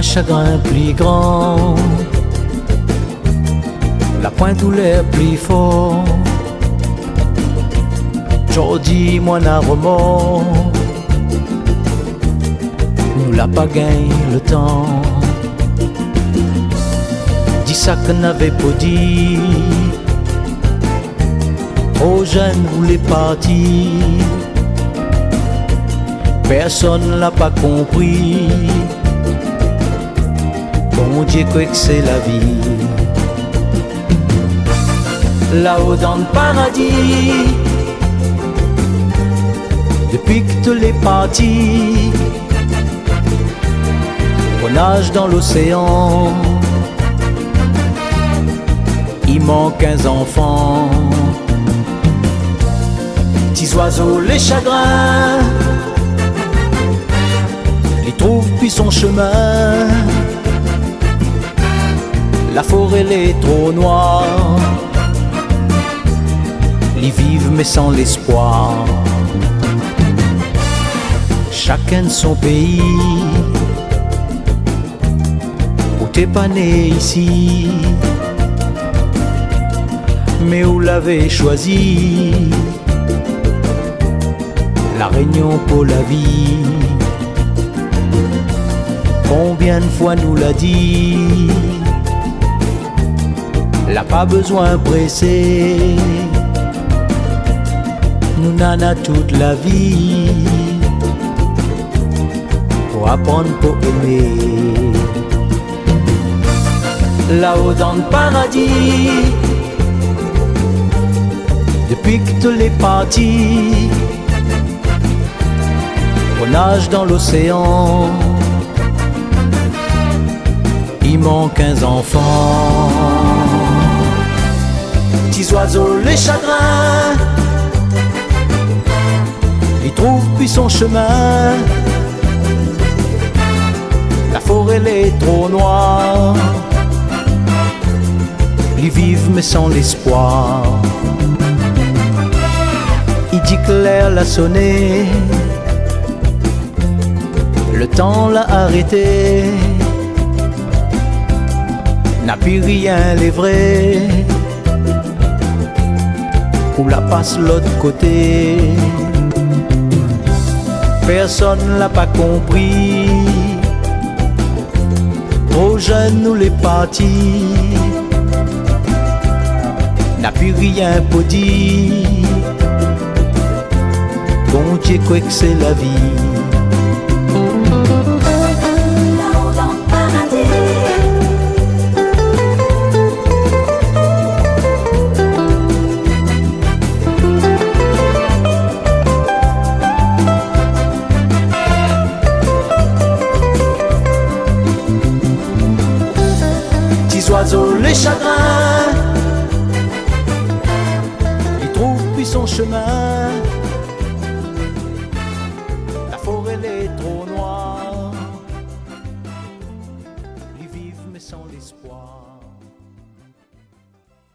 chagrin plus grand, la pointe douleur plus fort. Aujourd'hui, moi n'a remords, nous l'a pas gagné le temps. Dis ça qu'on n'avait pas dit, trop jeune voulait partir. Personne l'a pas compris. Bon Dieu, quoi que c'est la vie. Là-haut dans le paradis, depuis que tu l'es parti, on nage dans l'océan. Il manque 15 enfants, petits oiseaux, les chagrins, ils trouvent puis son chemin. La forêt elle est trop noire, ils vivent mais sans l'espoir. Chacun de son pays, où t'es pas né ici, mais où l'avez choisi, la Réunion pour la vie. Combien de fois nous l'a dit, l'a pas besoin pressé, nous n'en a toute la vie pour apprendre, pour aimer. Là-haut dans le paradis, depuis que tu l'es parti, on nage dans l'océan. Il manque 15 enfants, petits oiseaux, les chagrins, ils trouvent puis son chemin. La forêt elle est trop noire, ils vivent mais sans l'espoir. Il dit que l'air l'a sonné, le temps l'a arrêté, n'a plus rien les vrais, ou la passe l'autre côté. Personne l'a pas compris, trop jeune nous les partis, n'a plus rien pour dire. Bon Dieu, quoi que c'est la vie. Là-haut dans le paradis, petits oiseaux, les chagrins, ils trouvent puis son chemin.